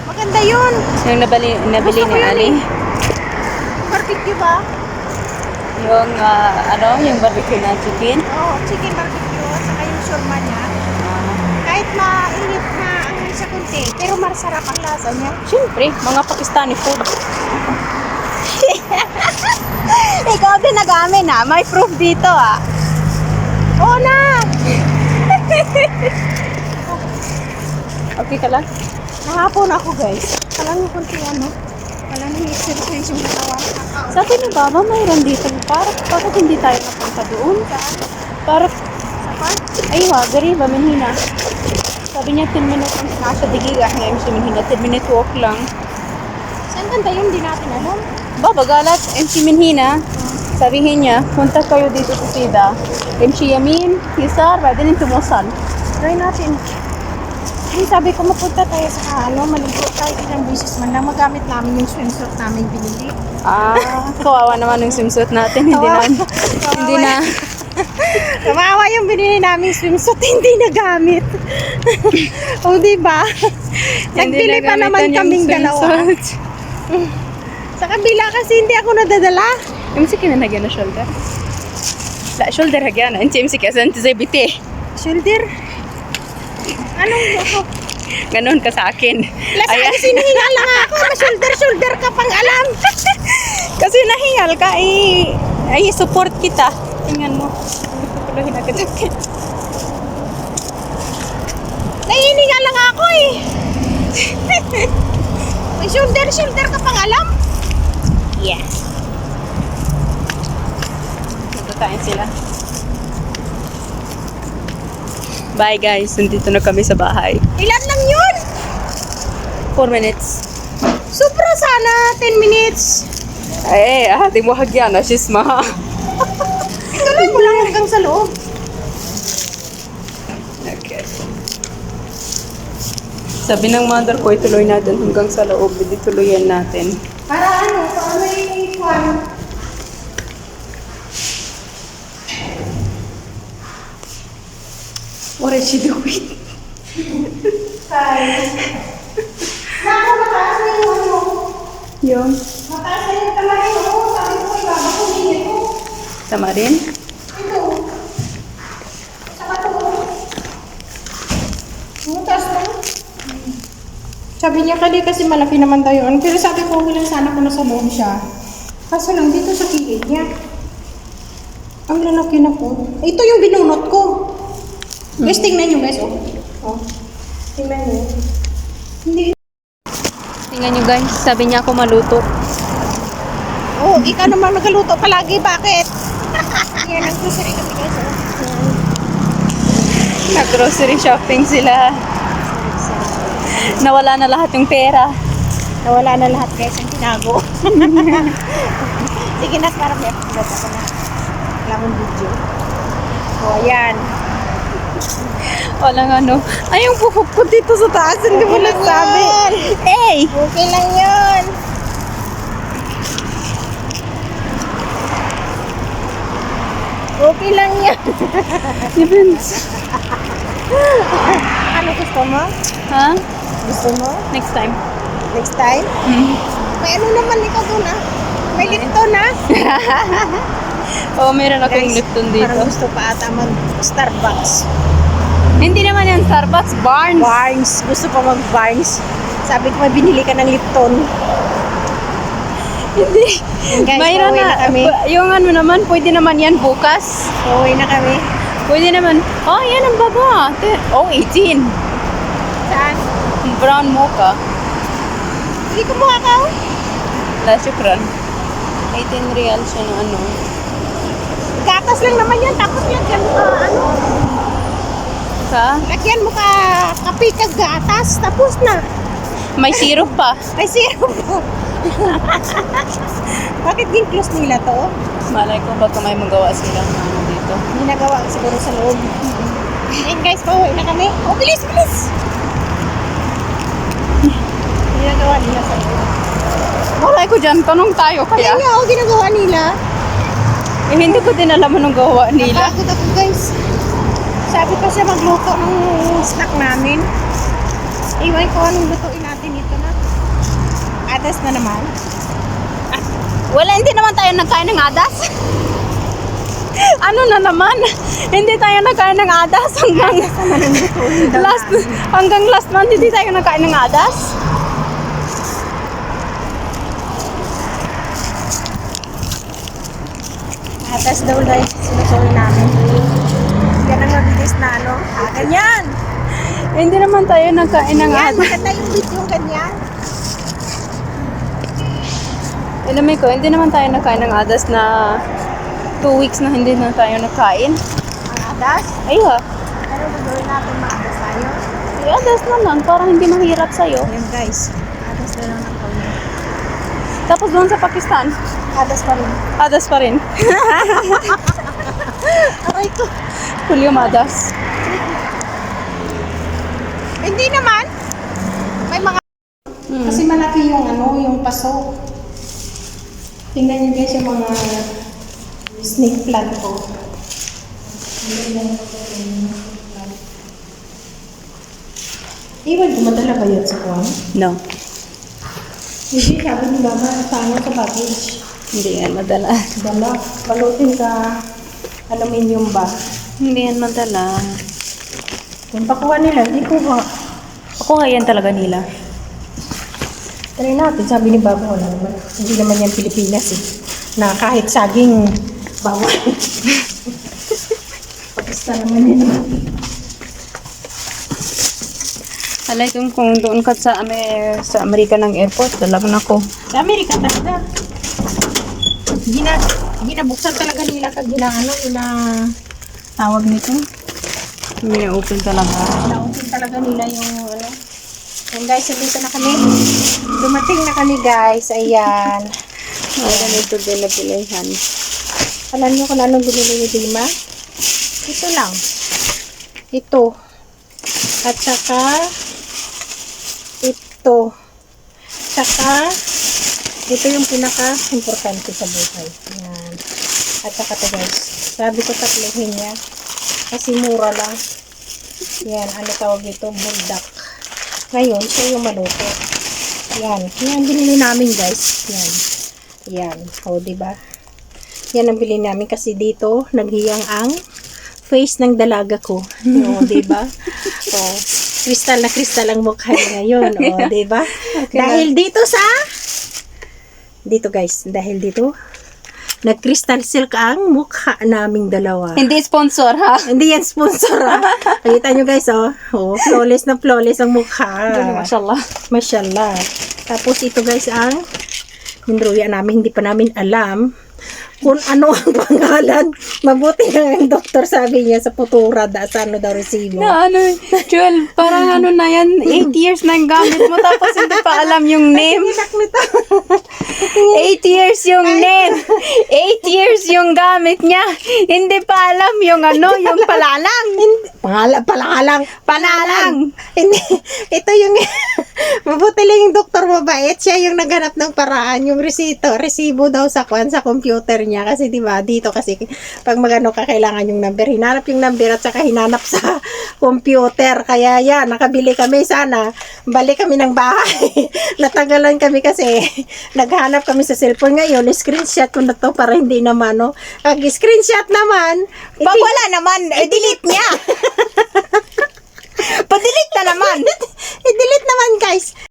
Maganda yun. Yung nabili Gusto ko ni yun Ali. Barbecue ba? Yung, yung barbecue na chicken. Oo, chicken barbecue at saka yung shawarma niya. Kahit mainit na ang sa kunti, pero masarap ang lasa niya. Siyempre, mga Pakistani food. Ikaw din nag-amin ha, may proof dito ah. Oo na! Okay ka lang? Nahapon ako guys. Kalang yung kunti ano. Kalang yung exercise yung katawan. Sabi ni Baba, mayroon dito. Bakit hindi tayo napunta doon? Para, Sa park? ay wagari ba, Manhina? Sabi niya 10 minutes ang nasa digiga. Ngayon si Manhina, 10 minute walk lang. Saan ganda yun? Di natin alam. Baba, galat, MC Manhina. Sabihin niya, punta kayo dito sa Sida. MC Yamin, Hisar, pwede rin tumusal. Try natin. Ay, sabi ko mapunta tayo sa maligo tayo ilang beses man lang magamit namin yung swimsuit namin binili. Kawawa naman yung swimsuit natin. Hindi na. Kawawa yung binili namin swimsuit, hindi nagamit. O, diba? Nagbili pa naman kaming dalawa. Sa kabila kasi hindi ako nadadala. MC kinanagyan na shoulder. La shoulder hagyan. MC kasi sa biti. Shoulder? Anong ako? Ganon ka sa akin. Lasaan sinihinga lang ako. Shoulder ka pang alam. Kasi nahingal ka, ay support kita. Tingnan mo. Pupuluhin agad agad. Nahihinga lang ako eh. May shoulder ka pang alam. Yes. Natatain sila. Bye guys, nandito na kami sa bahay. Ilan lang yun? 4 minutes. Sobra sana, 10 minutes. Ating mo hagyan na, shisma. Tuloy mo lang hanggang sa loob. Okay. Sabi ng mother ko, ituloy natin hanggang sa loob. Hindi tuloyan natin. Para may kwan. What is she doing? Naku, mataas na yung ano. Yung Mataas na yung kamay mo. Sabi ko, ibaba ko dito. tama rin? Ito. Saka to. Mataas na. Sabi niya kasi malaki naman tayo. Pero sabi ko, okay lang sana kung nasa loob siya. Kaso lang dito sa kilid niya. Ang lalaki na po. Ito yung binunot ko. Guys, tingnan nyo guys. Oh. Tingnan nyo. Hindi. Tingnan nyo guys, sabi niya ako maluto. Oh, ikaw naman nagaluto palagi. Bakit? Yan, nag-grocery kami guys. Nag-grocery shopping sila. Nawala na lahat yung pera. Nawala na lahat guys yung tinago. Sige na, para may upload ako na. Lamang video. Oh, ayan. Walang ano. Ay, yung buhok ko dito sa taas. Hindi mo Okay lang nasabi. yan. Hey! Okay lang yun. Okay lang yan. Evans. Ano gusto mo? Ha? Gusto mo? Next time. Next time? May ano naman ikaw doon ah? May Lipton ah? Oo, meron akong Lipton dito. Parang gusto pa ata mag-Starbucks. Hindi naman yan Starbucks, Barnes. Barnes. Gusto pa mag-Barnes. Sabi ko may binili ka ng Lipton. Hindi. Guys, Mayroon pauwi na kami. Yung ano naman, pwede naman yan bukas. Uuwi na kami. Pwede naman. Oh, yan ang baba. Oh, 18. Saan? Brown mocha. Hindi ko mukha ka. La, syukran. 18 real siya ng ano. Gatas lang naman yan. Tapos lagyan mo ka, Sa? lagyan mo ka kape ka gatas. Tapos na. May syrup pa. Ay, syrup. Bakit din close nila to? Malay ko baka may magawa silang ano dito. Ginagawa siguro sa loob. Ayun guys, pauwi na kami. Oh, bilis, bilis! Ginagawa nila sa loob. Malay ko dyan, tanong tayo kaya. Kaya nga, oh, ginagawa nila. Eh, hindi ko din alam anong gawa nila. Napagod ako guys. Sabi ko siya magluto ng snack namin. Iwan ko anong lutuin natin ito na. adas na naman. Wala, hindi naman tayo nagkain ng adas. Ano na naman? Hindi tayo nagkain ng adas hanggang last month hindi tayo nagkain ng adas. Adas daw guys, sinusuwi namin. Yan ang mabilis na ano. Ganyan. Hindi naman tayo nagkain ng Yan, adas. maganda yung video ganyan. Alam ko, hindi naman tayo nagkain ng adas na 2 weeks na hindi na tayo nagkain. Ang adas. Ay ha, Ano gagawin natin maadas tayo? adas na lang para hindi mahirap sa'yo. Yan guys. Adas na lang ang kanya. Tapos doon sa Pakistan, Adas pa rin. adas pa rin. Aray ko. Julio Madas. Hindi naman. May mga... Kasi malaki yung ano, yung paso. Tingnan niyo guys yung mga snake plant ko. Iwan, dumadala ba yun sa kuwan? No, Hindi, sabi ni Baba, sana sa baggage. hindi yan madala. Dala, balutin ka aluminium ba? Hindi yan madala. Kung pakuha nila, hindi kuha. Ako yan talaga nila. Try natin, sabi ni Baba, wala naman. Hindi naman yan Pilipinas eh. Na kahit saging, bawal. Pakistan naman yun. Alay kung doon ka sa Amerika ng airport, dalagan ako. Sa Amerika talaga. Ginabuksan talaga nila kag tawag nito. Hindi na-open talaga. Nautin talaga nila yung ano. Yan guys, nandito na kami. Dumating na kami guys. Ayan. Wala nito din na pilihan. Alam niyo kung anong binili ni Dima? Ito lang. Ito. At saka ito. Saka ito yung pinaka-importante sa buhay. Yan. At saka ito guys. Sabi ko tatluhin niya. Kasi mura lang. Yan. Ano tawag ito? Buldak. Ngayon, siya yung maluto. Yan. Yan binili namin guys. Yan. Yan. O, diba? Yan ang bilhin namin kasi dito naghiyang ang face ng dalaga ko. O, diba? O, kristal na kristal ang mukha niya ngayon. O, diba? Okay, dahil dito guys, dahil dito, nag-crystal silk ang mukha naming dalawa. Hindi sponsor ha? Hindi yan sponsor ha. Nakita nyo guys, oh, flawless na flawless ang mukha. Mashallah. Mashallah. Tapos ito guys ang hinruya namin, hindi pa namin alam kung ano ang pangalan. Mabuti nga ang doktor sabi niya sa putura sa ano daw resibo. Na ano, Joel, parang ano na yan, 8 years na yung gamit mo tapos hindi pa alam yung name. 8 years yung name. 8 years yung gamit niya. Hindi pa alam yung ano, yung palalang. Palalang. Hindi, ito yung mabuti lang yung doktor mabait. Siya yung naghanap ng paraan, yung resibo daw sa computer niya. Kasi diba, dito kasi pag magano ka kailangan yung number. Hinanap yung number at saka hinanap sa computer. Kaya yan, nakabili kami sana. Balik kami ng bahay. Natagalan kami kasi naghanap kami sa cellphone ngayon. Screenshot ko na to para hindi naman, no? Pag screenshot naman, Pag wala naman, delete niya. Pa-delete na naman. i-delete naman guys.